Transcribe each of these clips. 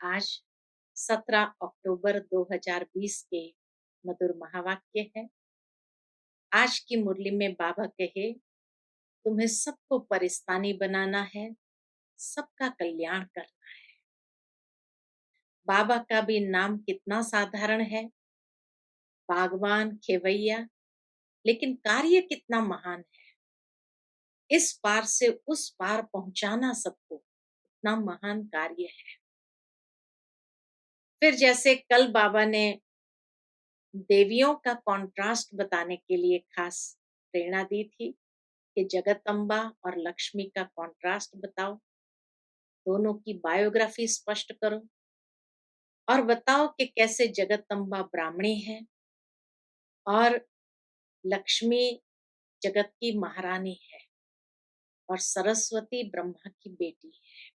आज 17 अक्टूबर 2020 के मधुर महावाक्य है। आज की मुरली में बाबा कहे, तुम्हें सबको परिस्तानी बनाना है, सबका कल्याण करना है। बाबा का भी नाम कितना साधारण है, बागवान खेवैया, लेकिन कार्य कितना महान है। इस पार से उस पार पहुंचाना सबको इतना महान कार्य है। फिर जैसे कल बाबा ने देवियों का कॉन्ट्रास्ट बताने के लिए खास प्रेरणा दी थी कि जगदम्बा और लक्ष्मी का कॉन्ट्रास्ट बताओ, दोनों की बायोग्राफी स्पष्ट करो और बताओ कि कैसे जगदम्बा ब्राह्मणी है और लक्ष्मी जगत की महारानी है और सरस्वती ब्रह्मा की बेटी है।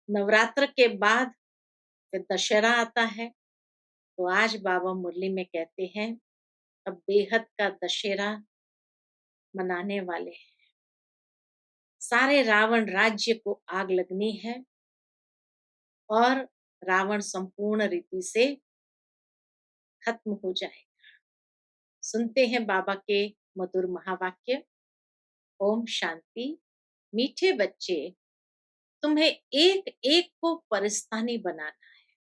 नवरात्र के बाद फिर दशहरा आता है, तो आज बाबा मुरली में कहते हैं अब बेहद का दशहरा मनाने वाले हैं। सारे रावण राज्य को आग लगनी है और रावण संपूर्ण रीति से खत्म हो जाएगा। सुनते हैं बाबा के मधुर महावाक्य। ओम शांति। मीठे बच्चे, तुम्हें एक एक को परिस्तानी बनाना है।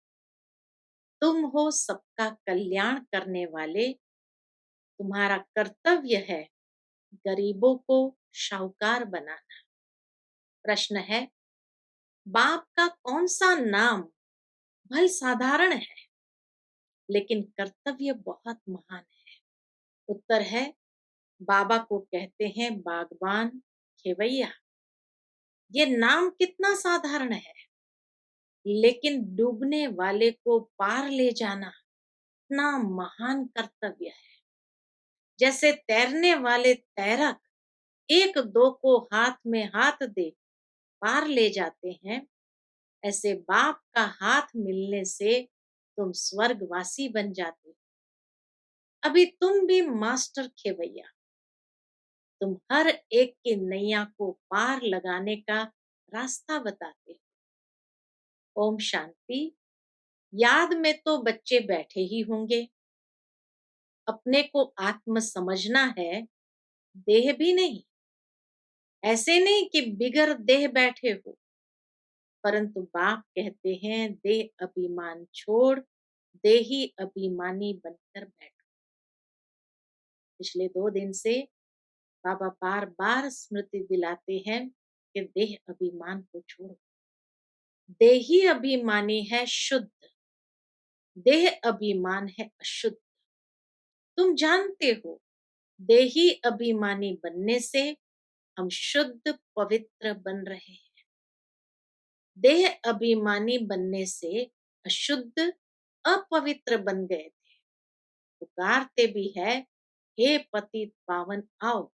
तुम हो सबका कल्याण करने वाले। तुम्हारा कर्तव्य है गरीबों को शाहूकार बनाना। प्रश्न है, बाप का कौन सा नाम भले साधारण है लेकिन कर्तव्य बहुत महान है? उत्तर है, बाबा को कहते हैं बागबान खेवैया। ये नाम कितना साधारण है लेकिन डूबने वाले को पार ले जाना इतना महान कर्तव्य है। जैसे तैरने वाले तैरक एक दो को हाथ में हाथ दे पार ले जाते हैं, ऐसे बाप का हाथ मिलने से तुम स्वर्गवासी बन जाते हो। अभी तुम भी मास्टर खेवैया, तुम हर एक की नैया को पार लगाने का रास्ता बताते हो। ओम शांति। याद में तो बच्चे बैठे ही होंगे। अपने को आत्म समझना है, देह भी नहीं। ऐसे नहीं कि बिगर देह बैठे हो, परंतु बाप कहते हैं देह अभिमान छोड़ देही अभिमानी बनकर बैठो। पिछले 2 दिन से बाबा बार बार स्मृति दिलाते हैं कि देह अभिमान को छोड़ो। देही अभिमानी है शुद्ध, देह अभिमान है अशुद्ध। तुम जानते हो, देही अभिमानी बनने से हम शुद्ध पवित्र बन रहे हैं। देह अभिमानी बनने से अशुद्ध अपवित्र बन गए थे। पुकारते भी है, हे पतित पावन आओ।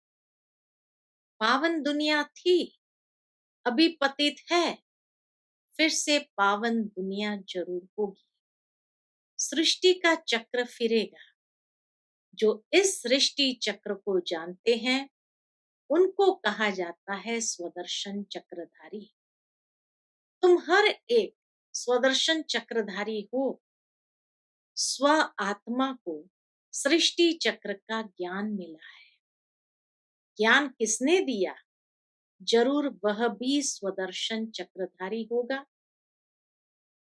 पावन दुनिया थी, अभी पतित है, फिर से पावन दुनिया जरूर होगी। सृष्टि का चक्र फिरेगा। जो इस सृष्टि चक्र को जानते हैं उनको कहा जाता है स्वदर्शन चक्रधारी। तुम हर एक स्वदर्शन चक्रधारी हो। स्व आत्मा को सृष्टि चक्र का ज्ञान मिला है। ज्ञान किसने दिया? जरूर वह भी स्वदर्शन चक्रधारी होगा।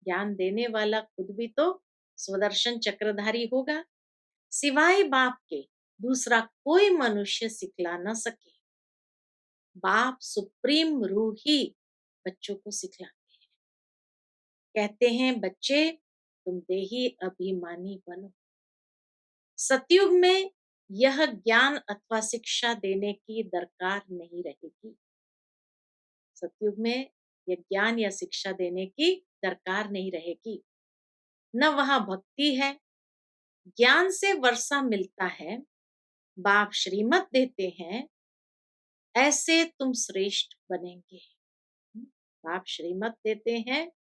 ज्ञान देने वाला खुद भी तो स्वदर्शन चक्रधारी होगा। सिवाय बाप के दूसरा कोई मनुष्य सिखला न सके। बाप सुप्रीम रूह ही बच्चों को सिखलाते हैं। कहते हैं बच्चे, तुम देही अभिमानी बनो। सतयुग में यह ज्ञान अथवा शिक्षा देने की दरकार नहीं रहेगी। सतयुग में यह ज्ञान या शिक्षा देने की दरकार नहीं रहेगी। न वहां भक्ति है। ज्ञान से वर्षा मिलता है। बाप श्रीमत देते हैं, ऐसे तुम श्रेष्ठ बनेंगे। बाप श्रीमत देते हैं,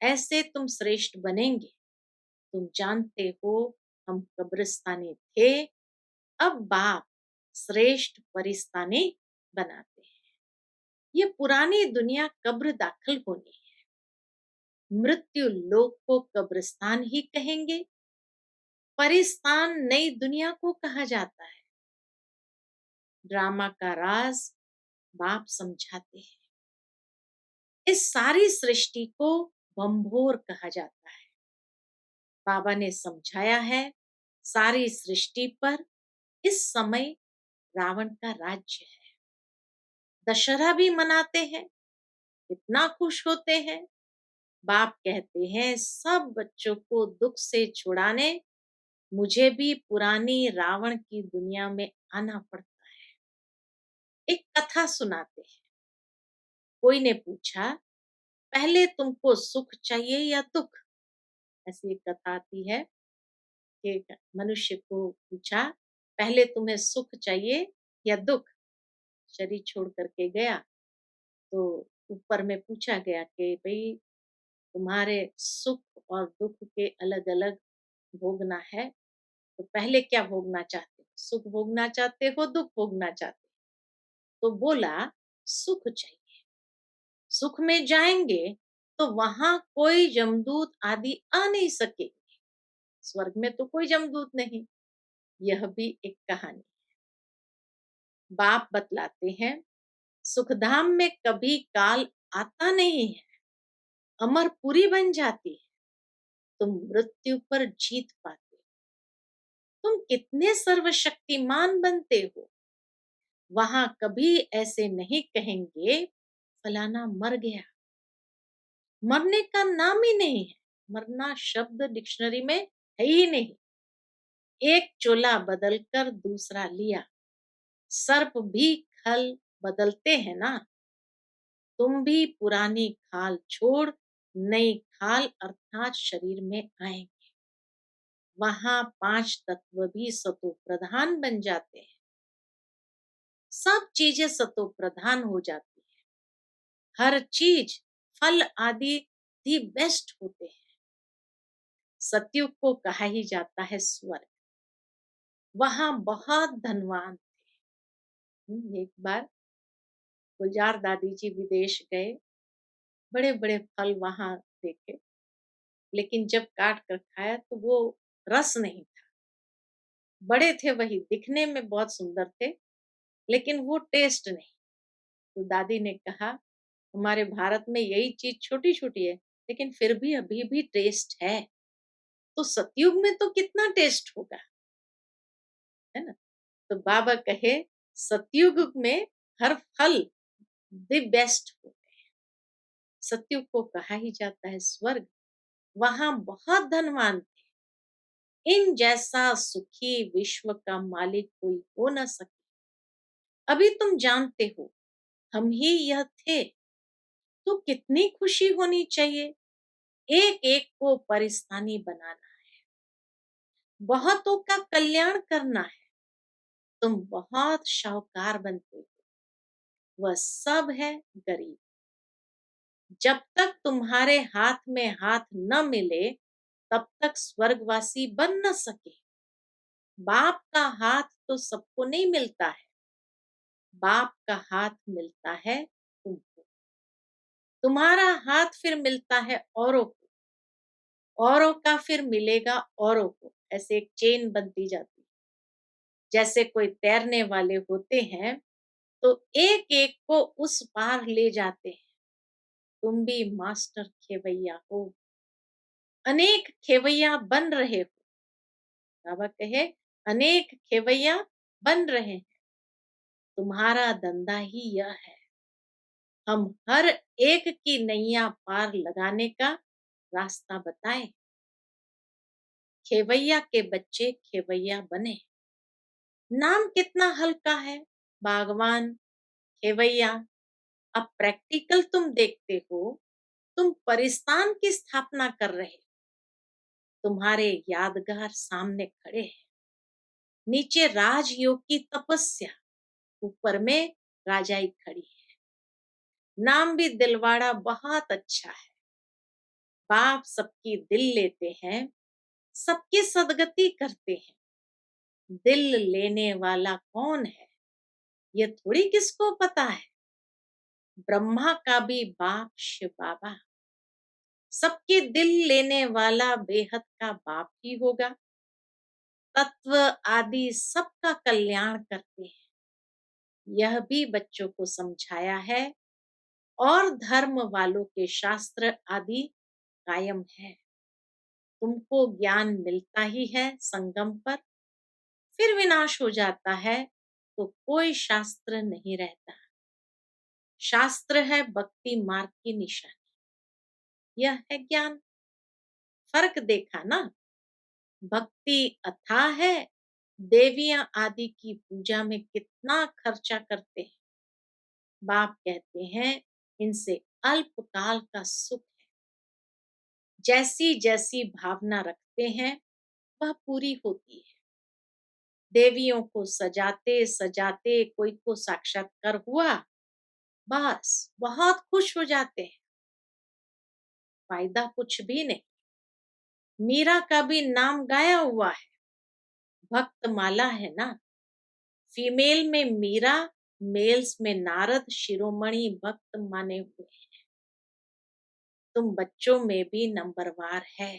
ऐसे तुम श्रेष्ठ बनेंगे। तुम जानते हो हम कब्रिस्तानी थे, अब बाप श्रेष्ठ परिस्तानी बनाते हैं। ये पुरानी दुनिया कब्र दाखिल होनी है। मृत्यु लोक को कब्रिस्तान ही कहेंगे। परिस्तान नई दुनिया को कहा जाता है। ड्रामा का राज बाप समझाते हैं। इस सारी सृष्टि को बंभोर कहा जाता है। बाबा ने समझाया है, सारी सृष्टि पर इस समय रावण का राज्य है। दशहरा भी मनाते हैं, कितना खुश होते हैं। बाप कहते हैं, सब बच्चों को दुख से छुड़ाने मुझे भी पुरानी रावण की दुनिया में आना पड़ता है। एक कथा सुनाते हैं। कोई ने पूछा, पहले तुमको सुख चाहिए या दुख? ऐसी एक कथा आती है कि मनुष्य को पूछा, पहले तुम्हें सुख चाहिए या दुख? शरीर छोड़ करके गया तो ऊपर में पूछा गया कि भाई, तुम्हारे सुख और दुख के अलग अलग भोगना है, तो पहले क्या भोगना चाहते हो? सुख भोगना चाहते हो, दुख भोगना चाहते हो? तो बोला, सुख चाहिए। सुख में जाएंगे तो वहां कोई जमदूत आदि आ नहीं सकेंगे। स्वर्ग में तो कोई जमदूत नहीं। यह भी एक कहानी। बाप बतलाते हैं, सुखधाम में कभी काल आता नहीं है। अमरपुरी बन जाती है। तुम मृत्यु पर जीत पाते हो। तुम कितने सर्वशक्तिमान बनते हो। वहां कभी ऐसे नहीं कहेंगे फलाना मर गया। मरने का नाम ही नहीं है। मरना शब्द डिक्शनरी में है ही नहीं। एक चोला बदलकर दूसरा लिया। सर्प भी खल बदलते हैं ना। तुम भी पुरानी खाल छोड़ नई खाल अर्थात शरीर में आएंगे। वहां पांच तत्व भी सतो प्रधान बन जाते हैं। सब चीजें सतो प्रधान हो जाती है। हर चीज फल आदि दी बेस्ट होते हैं। सतयुग को कहा ही जाता है स्वर्ग। वहां बहुत धनवान थे। एक बार गुलजार दादी जी विदेश गए। बड़े बड़े फल वहां देखे, लेकिन जब काट कर खाया तो वो रस नहीं था। बड़े थे वही, दिखने में बहुत सुंदर थे, लेकिन वो टेस्ट नहीं। तो दादी ने कहा, हमारे भारत में यही चीज छोटी छोटी है, लेकिन फिर भी अभी भी टेस्ट है। तो सतयुग में तो कितना टेस्ट होगा, है ना। तो बाबा कहे, सतयुग में हर फल द बेस्ट होते हैं। सतयुग को कहा ही जाता है स्वर्ग। वहां बहुत धनवान थे। इन जैसा सुखी विश्व का मालिक कोई हो न सके। अभी तुम जानते हो, हम ही यह थे, तो कितनी खुशी होनी चाहिए। एक एक को परिस्तानी बनाना है। बहुतों का कल्याण करना है। तुम बहुत शाहूकार बनते हो, वह सब है गरीब। जब तक तुम्हारे हाथ में हाथ न मिले, तब तक स्वर्गवासी बन न सके। बाप का हाथ तो सबको नहीं मिलता है। बाप का हाथ मिलता है तुमको। तुम्हारा हाथ फिर मिलता है औरों को। औरों का फिर मिलेगा औरों को। ऐसे एक चेन बनती जाती है। जैसे कोई तैरने वाले होते हैं, तो एक एक को उस पार ले जाते हैं। तुम भी मास्टर खेवैया हो। अनेक खेवैया बन रहे हो। बाबा कहे, अनेक खेवैया बन रहे हैं। तुम्हारा धंधा ही यह है। हम हर एक की नैया पार लगाने का रास्ता बताएं। खेवैया के बच्चे खेवैया बने। नाम कितना हल्का है, बागवान, खेवैया। अब प्रैक्टिकल तुम देखते हो। तुम परिस्तान की स्थापना कर रहे। तुम्हारे यादगार सामने खड़े हैं। नीचे राजयोग की तपस्या, ऊपर में राजाई खड़ी है। नाम भी दिलवाड़ा बहुत अच्छा है। बाप सबकी दिल लेते हैं, सबकी सदगति करते हैं। दिल लेने वाला कौन है, ये थोड़ी किसको पता है। ब्रह्मा का भी बाप शिव बाबा। सबके दिल लेने वाला बेहद का बाप ही होगा। तत्व आदि सबका कल्याण करते हैं, यह भी बच्चों को समझाया है। और धर्म वालों के शास्त्र आदि कायम है। तुमको ज्ञान मिलता ही है संगम पर, फिर विनाश हो जाता है तो कोई शास्त्र नहीं रहता। शास्त्र है भक्ति मार्ग की निशानी, यह है ज्ञान। फर्क देखा ना? भक्ति अथाह है, देवियां आदि की पूजा में कितना खर्चा करते हैं। बाप कहते हैं इनसे अल्पकाल का सुख है। जैसी जैसी भावना रखते हैं वह पूरी होती है। देवियों को सजाते सजाते कोई को साक्षात्कार हुआ, बस बहुत खुश हो जाते हैं। फायदा कुछ भी नहीं। मीरा का भी नाम गाया हुआ है, भक्त माला है ना। फीमेल में मीरा, मेल्स में नारद शिरोमणि भक्त माने हुए हैं। तुम बच्चों में भी नंबरवार है।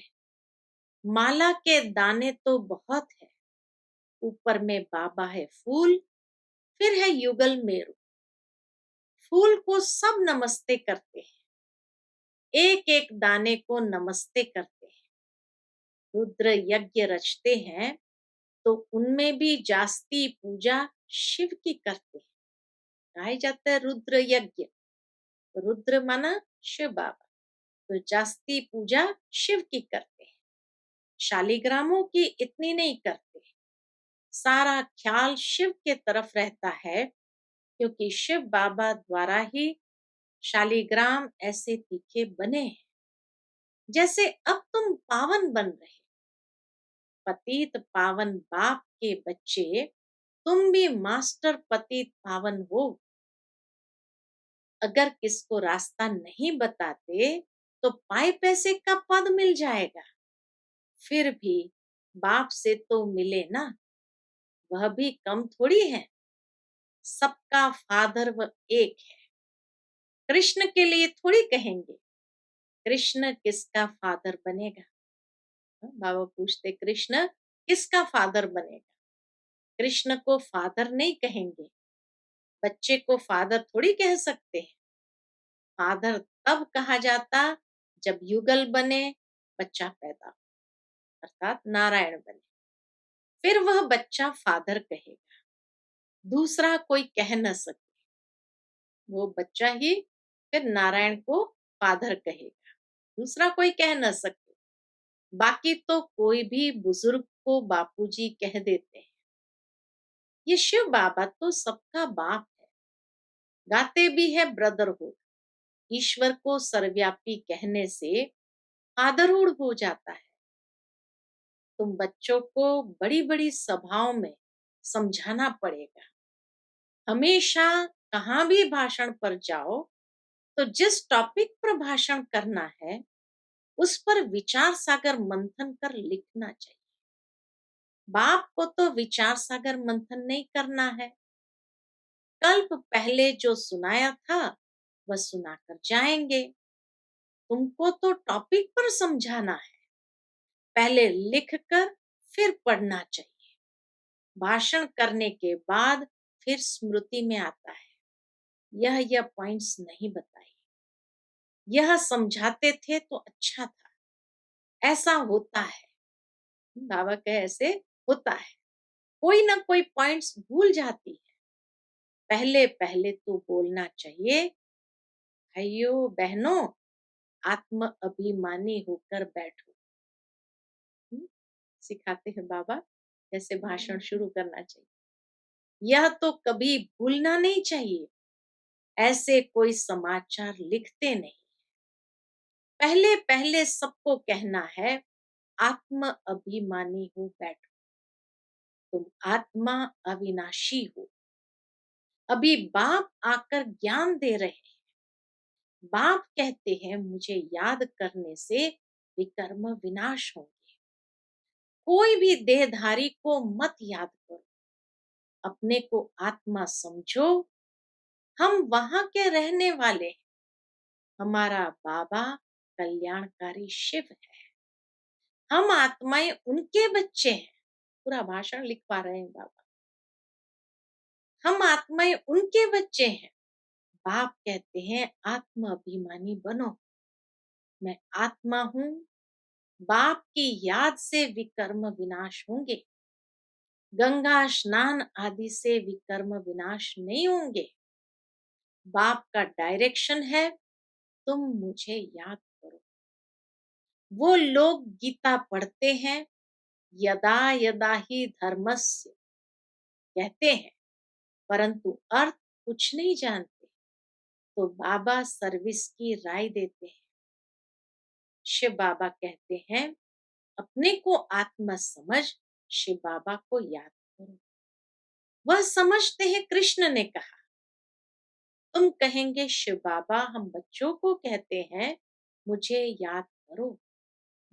माला के दाने तो बहुत है, ऊपर में बाबा है फूल, फिर है युगल मेरू। फूल को सब नमस्ते करते हैं, एक एक दाने को नमस्ते करते हैं। रुद्र यज्ञ रचते हैं तो उनमें भी जास्ती पूजा शिव की करते हैं। गाया जाता है रुद्र यज्ञ, रुद्र माना शिव बाबा, तो जास्ती पूजा शिव की करते हैं। शालिग्रामों की इतनी नहीं करते। सारा ख्याल शिव के तरफ रहता है, क्योंकि शिव बाबा द्वारा ही शालिग्राम ऐसे तीखे बने हैं। जैसे अब तुम पावन बन रहे, पतित पावन बाप के बच्चे, तुम भी मास्टर पतित पावन हो। अगर किसको रास्ता नहीं बताते तो पाए पैसे का पद मिल जाएगा, फिर भी बाप से तो मिले ना, वह भी कम थोड़ी है। सबका फादर वह एक है। कृष्ण के लिए थोड़ी कहेंगे कृष्ण किसका फादर बनेगा। बाबा पूछते कृष्ण किसका फादर बनेगा। कृष्ण को फादर नहीं कहेंगे, बच्चे को फादर थोड़ी कह सकते हैं। फादर तब कहा जाता जब युगल बने, बच्चा पैदा हो, अर्थात नारायण बने, फिर वह बच्चा फादर कहेगा। दूसरा कोई कह न सके, वो बच्चा ही फिर नारायण को फादर कहेगा, दूसरा कोई कह न सके। बाकी तो कोई भी बुजुर्ग को बापूजी कह देते हैं। ये शिव बाबा तो सबका बाप है। गाते भी है ब्रदरहुड। ईश्वर को सर्वव्यापी कहने से फादरहुड हो जाता है। तुम बच्चों को बड़ी बड़ी सभाओं में समझाना पड़ेगा। हमेशा कहाँ भी भाषण पर जाओ तो जिस टॉपिक पर भाषण करना है उस पर विचार सागर मंथन कर लिखना चाहिए। बाप को तो विचार सागर मंथन नहीं करना है। कल्प पहले जो सुनाया था वह सुनाकर जाएंगे। तुमको तो टॉपिक पर समझाना है, पहले लिखकर फिर पढ़ना चाहिए। भाषण करने के बाद फिर स्मृति में आता है। यह पॉइंट्स नहीं बताए, यह समझाते थे तो अच्छा था, ऐसा होता है। बाबा कहे ऐसे होता है, कोई ना कोई पॉइंट्स भूल जाती है। पहले पहले तो बोलना चाहिए, भाइयों बहनों आत्म अभिमानी होकर बैठो। हम्म, सिखाते हैं बाबा कैसे भाषण शुरू करना चाहिए। यह तो कभी भूलना नहीं चाहिए। ऐसे कोई समाचार लिखते नहीं। पहले पहले सबको कहना है आत्म अभिमानी हो बैठो। तुम आत्मा अविनाशी हो। अभी बाप आकर ज्ञान दे रहे हैं। बाप कहते हैं मुझे याद करने से विकर्म विनाश होंगे। कोई भी देहधारी को मत याद करो, अपने को आत्मा समझो। हम वहां के रहने वाले हैं। हमारा बाबा कल्याणकारी शिव है। हम आत्माएं उनके बच्चे हैं। पूरा भाषण लिख पा रहे हैं बाबा। हम आत्माएं उनके बच्चे हैं। बाप कहते हैं आत्म अभिमानी बनो। मैं आत्मा हूँ। बाप की याद से विकर्म विनाश होंगे। गंगा स्नान आदि से विकर्म विनाश नहीं होंगे। बाप का डायरेक्शन है, तुम मुझे याद करो। वो लोग गीता पढ़ते हैं, यदा यदा ही धर्मस्य कहते हैं, परंतु अर्थ कुछ नहीं जानते। तो बाबा सर्विस की राय देते हैं। शिव बाबा कहते हैं अपने को आत्मा समझ शिव बाबा को याद करो। वह समझते हैं। कृष्ण ने कहा, तुम कहेंगे शिव बाबा हम बच्चों को कहते हैं मुझे याद करो।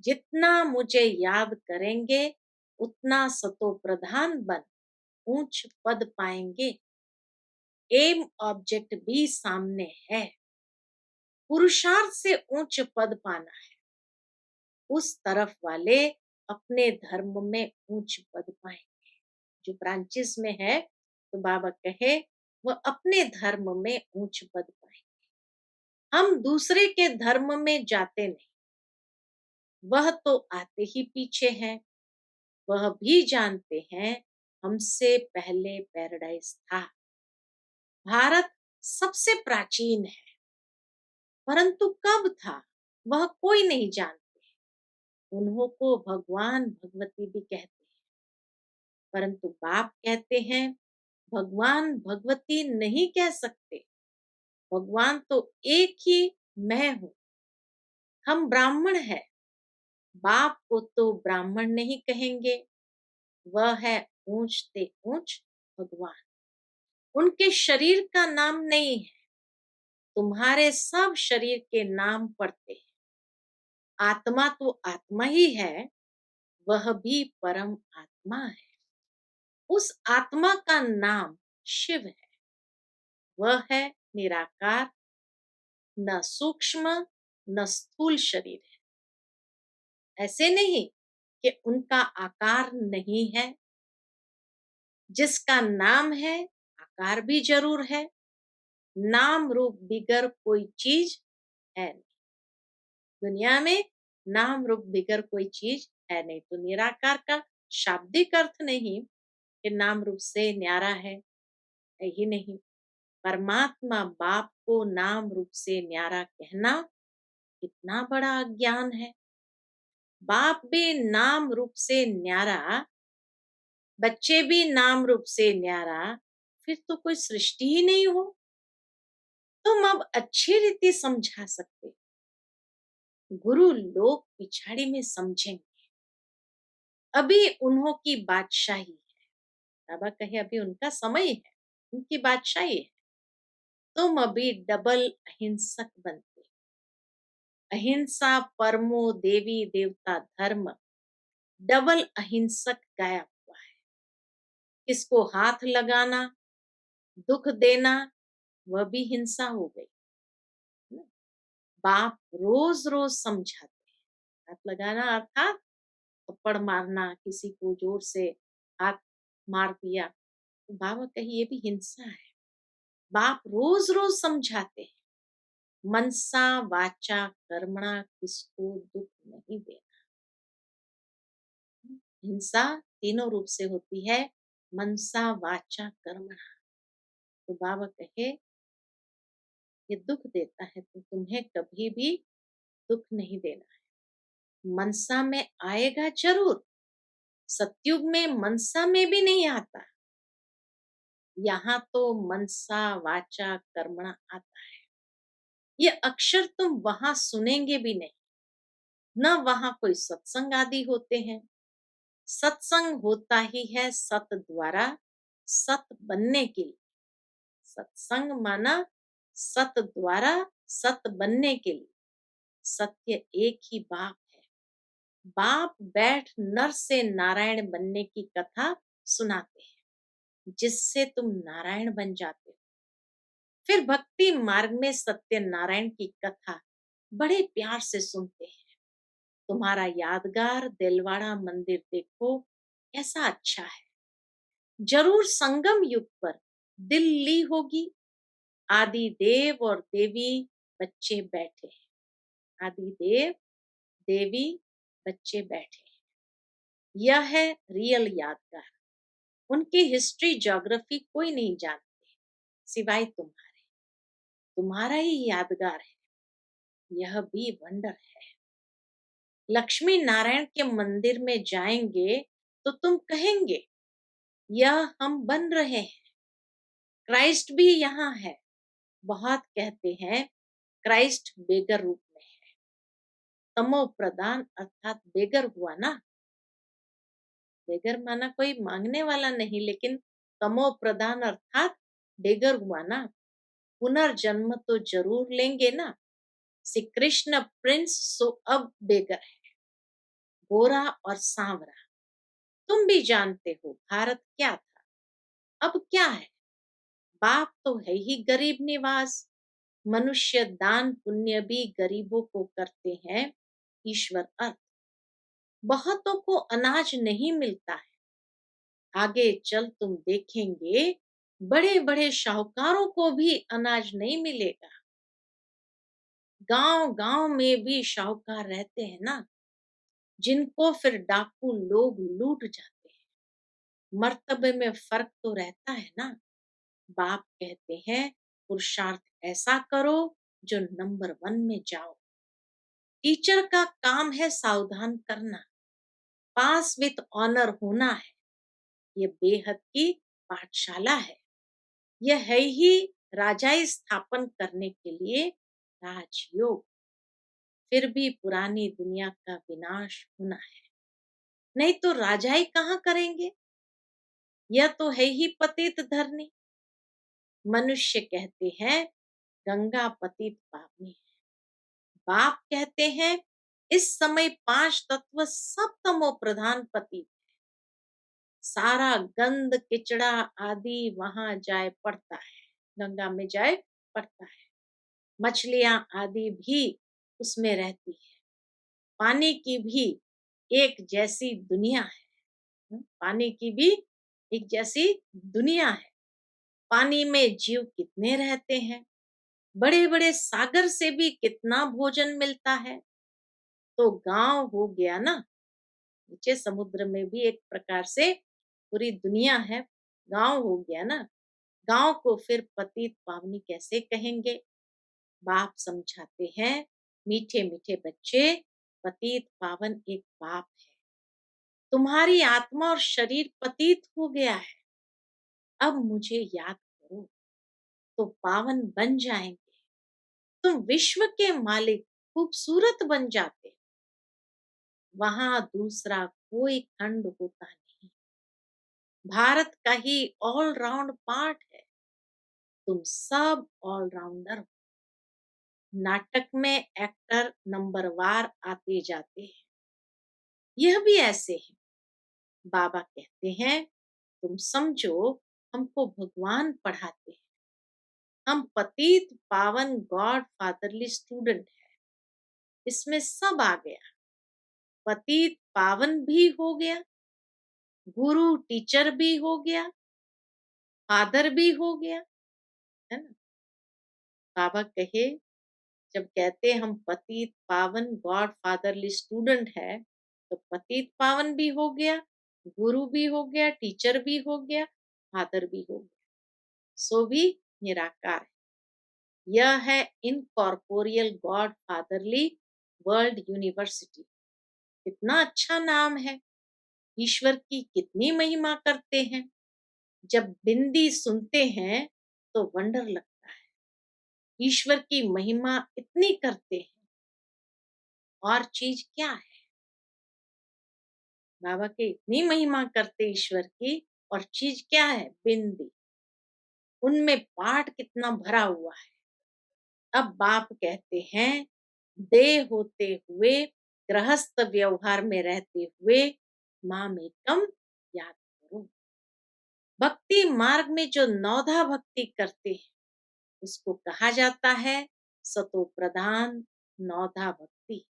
जितना मुझे याद करेंगे उतना सतो प्रधान बन ऊंच पद पाएंगे। एम ऑब्जेक्ट भी सामने है। पुरुषार्थ से ऊंच पद पाना है। उस तरफ वाले अपने धर्म में ऊंच पद पाएंगे। जो ब्रांचेस में है तो बाबा कहे वह अपने धर्म में ऊंच पद पाएंगे। हम दूसरे के धर्म में जाते नहीं। वह तो आते ही पीछे हैं। वह भी जानते हैं हमसे पहले पैराडाइज था। भारत सबसे प्राचीन है, परंतु कब था वह कोई नहीं जानते। उन्हों को भगवान भगवती भी कहते हैं, परंतु बाप कहते हैं भगवान भगवती नहीं कह सकते। भगवान तो एक ही मैं हूँ। हम ब्राह्मण हैं। बाप को तो ब्राह्मण नहीं कहेंगे। वह है ऊंच ते ऊंच भगवान। उनके शरीर का नाम नहीं है। तुम्हारे सब शरीर के नाम पड़ते हैं। आत्मा तो आत्मा ही है। वह भी परम आत्मा है। उस आत्मा का नाम शिव है। वह है निराकार, न सूक्ष्म न स्थूल शरीर है। ऐसे नहीं कि उनका आकार नहीं है। जिसका नाम है आकार भी जरूर है। नाम रूप बिगर कोई चीज है नहीं। दुनिया में नाम रूप बिगर कोई चीज है नहीं। तो निराकार का शाब्दिक अर्थ नहीं कि नाम रूप से न्यारा है, यही नहीं। परमात्मा बाप को नाम रूप से न्यारा कहना कितना बड़ा अज्ञान है। बाप भी नाम रूप से न्यारा, बच्चे भी नाम रूप से न्यारा, फिर तो कोई सृष्टि ही नहीं हो। तुम अब अच्छी रीति समझा सकते। गुरु लोग पिछाड़ी में समझेंगे। अभी उन्हों की बादशाही है। बाबा कहे अभी उनका समय है, उनकी बादशाही है। तुम अभी डबल अहिंसक बनते। अहिंसा परमो देवी देवता धर्म, डबल अहिंसक गाया हुआ है। किसको हाथ लगाना, दुख देना, वह भी हिंसा हो गई। बाप रोज रोज समझाते हैं। हाथ लगाना अर्थात थप्पड़ मारना, किसी को जोर से हाथ मार दिया, तो बाबा कही ये भी हिंसा है। बाप रोज रोज समझाते हैं मनसा वाचा कर्मणा, किसको दुख नहीं देना। हिंसा तीनों रूप से होती है, मनसा वाचा कर्मणा। तो बाबा कहे ये दुख देता है तो तुम्हें कभी भी दुख नहीं देना है। मनसा में आएगा जरूर। सतयुग में मनसा में भी नहीं आता। यहाँ तो मनसा वाचा कर्मणा आता है। ये अक्षर तुम वहां सुनेंगे भी नहीं। न वहां कोई सत्संग आदि होते हैं। सत्संग होता ही है सत द्वारा, सत बनने के लिए। सत्संग माना सत द्वारा, सत बनने के लिए। सत्य एक ही बाप है। बाप बैठ नर से नारायण बनने की कथा सुनाते हैं, जिससे तुम नारायण बन जाते हो। फिर भक्ति मार्ग में सत्य नारायण की कथा बड़े प्यार से सुनते हैं। तुम्हारा यादगार दिलवाड़ा मंदिर देखो, कैसा अच्छा है। जरूर संगम युग पर दिल ली होगी। आदि देव और देवी बच्चे बैठे हैं। आदि देव, देवी, बच्चे बैठे हैं। यह है रियल यादगार। उनकी हिस्ट्री ज्योग्राफी कोई नहीं जानते सिवाय तुम्हारे। तुम्हारा ही यादगार है। यह भी वंडर है। लक्ष्मी नारायण के मंदिर में जाएंगे तो तुम कहेंगे, यह हम बन रहे हैं। क्राइस्ट भी यहाँ है। बहुत कहते हैं क्राइस्ट बेगर रूप में है। तमो प्रधान अर्थात बेगर हुआ ना। बेगर माना कोई मांगने वाला नहीं, लेकिन तमो प्रधान अर्थात बेगर हुआ ना। पुनर्जन्म तो जरूर लेंगे ना। श्री कृष्ण प्रिंस सो अब बेगर है। गोरा और सांवरा। तुम भी जानते हो भारत क्या था, अब क्या है। बाप तो है ही गरीब निवास। मनुष्य दान पुण्य भी गरीबों को करते हैं ईश्वर अर्थ। बहुतों को अनाज नहीं मिलता है। आगे चल तुम देखेंगे बड़े बड़े शाहूकारों को भी अनाज नहीं मिलेगा। गांव गांव में भी शाहूकार रहते हैं ना, जिनको फिर डाकू लोग लूट जाते हैं। मर्तबे में फर्क तो रहता है ना। बाप कहते हैं पुरुषार्थ ऐसा करो जो नंबर 1 में जाओ। टीचर का काम है सावधान करना, पास विथ ऑनर होना है। ये बेहद की पाठशाला है। यह है ही राजाई स्थापन करने के लिए राजयोग। फिर भी पुरानी दुनिया का विनाश होना है, नहीं तो राजाई कहाँ करेंगे। यह तो है ही पतित धरनी। मनुष्य कहते हैं गंगा पतित पावनी है। बाप कहते हैं इस समय 5 तत्व सब तमो प्रधान पतित। सारा गंद किचड़ा आदि वहां जाए पड़ता है, गंगा में जाए पड़ता है। मछलियां आदि भी उसमें रहती है। पानी की भी एक जैसी दुनिया है। पानी की भी एक जैसी दुनिया है। पानी में जीव कितने रहते हैं। बड़े बड़े सागर से भी कितना भोजन मिलता है। तो गांव हो गया ना। नीचे समुद्र में भी एक प्रकार से पूरी दुनिया है। गांव हो गया ना। गांव को फिर पतित पावनी कैसे कहेंगे। बाप समझाते हैं मीठे मीठे बच्चे, पतित पावन एक बाप है। तुम्हारी आत्मा और शरीर पतित हो गया है। अब मुझे याद करो तो पावन बन जाएंगे। तुम विश्व के मालिक खूबसूरत बन जाते। वहां दूसरा कोई खंड होता नहीं। भारत का ही ऑलराउंड पार्ट है। तुम सब ऑलराउंडर हो। नाटक में एक्टर नंबरवार आते जाते हैं। यह भी ऐसे है। बाबा कहते हैं तुम समझो हमको भगवान पढ़ाते हैं। हम पतित पावन गॉड फादरली स्टूडेंट है। इसमें सब आ गया। पतित पावन भी हो गया, गुरु टीचर भी हो गया, फादर भी हो गया, है ना। बाबा कहे जब कहते हम पतित पावन गॉड फादरली स्टूडेंट है, तो पतित पावन भी हो गया, गुरु भी हो गया, टीचर भी हो गया, फादर भी हो गया। सो भी निराकार है। यह है incorporeal God fatherly world university. कितना अच्छा नाम है। ईश्वर की कितनी महिमा करते हैं। जब बिंदी सुनते हैं तो वंडर लगता है। ईश्वर की महिमा इतनी करते हैं, और चीज क्या है। बाबा के इतनी महिमा करते ईश्वर की, और चीज क्या है, बिंदी। उनमें पाठ कितना भरा हुआ है। अब बाप कहते हैं देह होते हुए, गृहस्थ व्यवहार में रहते हुए माम एकम याद करो। भक्ति मार्ग में जो नौधा भक्ति करते हैं उसको कहा जाता है सतो प्रधान, नौधा भक्ति।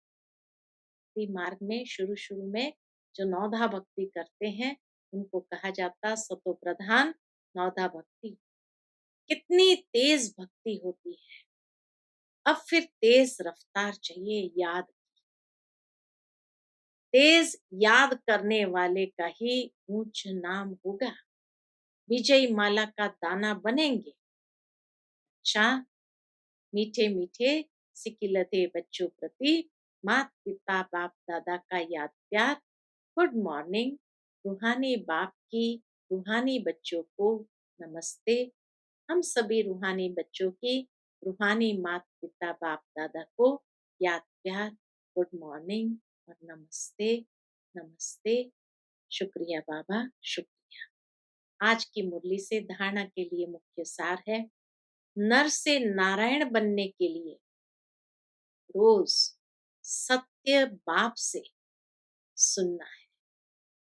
भक्ति मार्ग में शुरू में जो नौधा भक्ति करते हैं उनको कहा जाता सतो प्रधान नौधा भक्ति। कितनी तेज भक्ति होती है। अब फिर तेज रफ्तार चाहिए याद। तेज याद करने वाले का ही ऊंच नाम होगा। विजय माला का दाना बनेंगे। अच्छा, मीठे मीठे सिकिलते बच्चों प्रति माता पिता बाप दादा का याद प्यार। Good morning. रूहानी बाप की रूहानी बच्चों को नमस्ते। हम सभी रूहानी बच्चों की रूहानी माता पिता बाप दादा को याद प्यार, गुड मॉर्निंग और नमस्ते नमस्ते। शुक्रिया बाबा, शुक्रिया। आज की मुरली से धारणा के लिए मुख्य सार है, नर से नारायण बनने के लिए रोज सत्य बाप से सुनना है।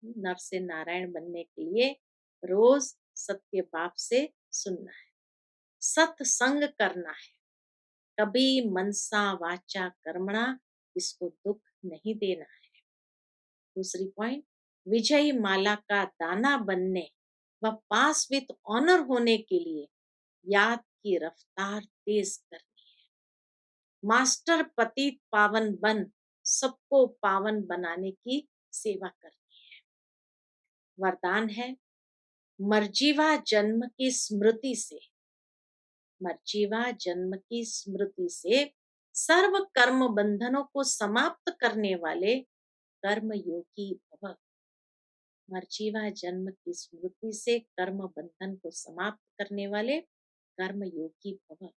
नर से नारायण बनने के लिए रोज सत्य बाप से सुनना है। सत्संग करना है। कभी मनसा वाचा कर्मणा इसको दुख नहीं देना है। दूसरी पॉइंट, विजय माला का दाना बनने व पास विथ ऑनर होने के लिए याद की रफ्तार तेज करनी है। मास्टर पतित पावन बन सबको पावन बनाने की सेवा करनी है। वरदान है, मर्जीवा जन्म की स्मृति से, मर्जीवा जन्म की स्मृति से सर्व कर्म बंधनों को समाप्त करने वाले कर्म योगी भव। मर्जीवा जन्म की स्मृति से कर्म बंधन को समाप्त करने वाले कर्म योगी भव।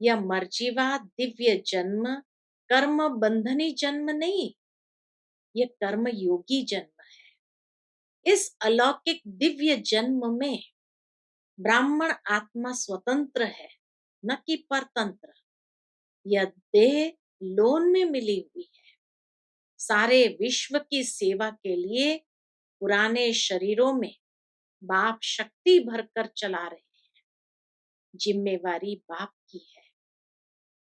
यह मर्जीवा दिव्य जन्म कर्म बंधनी जन्म नहीं, यह कर्म योगी जन्म है। इस अलौकिक दिव्य जन्म में ब्राह्मण आत्मा स्वतंत्र है, न कि परतंत्र। यह देह लोन में मिली हुई है। सारे विश्व की सेवा के लिए पुराने शरीरों में बाप शक्ति भरकर चला रहे हैं। जिम्मेवारी बाप की है,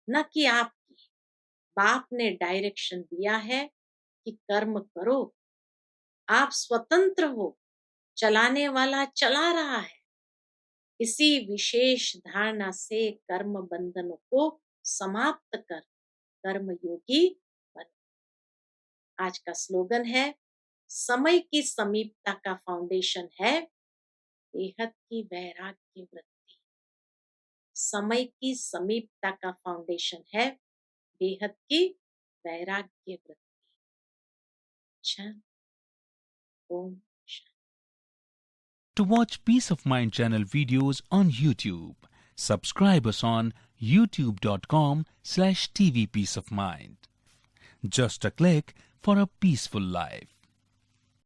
न कि आपकी। बाप ने डायरेक्शन दिया है कि कर्म करो। आप स्वतंत्र हो, चलाने वाला चला रहा है। इसी विशेष धारणा से कर्म बंधनों को समाप्त कर कर्म योगी बनो। आज का स्लोगन है, समय की समीपता का फाउंडेशन है बेहद की वैराग्य वृत्ति। समय की समीपता का फाउंडेशन है बेहद की वैराग्य वृत्ति। अच्छा, ओम। To watch Peace of Mind channel videos on YouTube, subscribe us on youtube.com/tvpeaceofmind. Just a click for a peaceful life.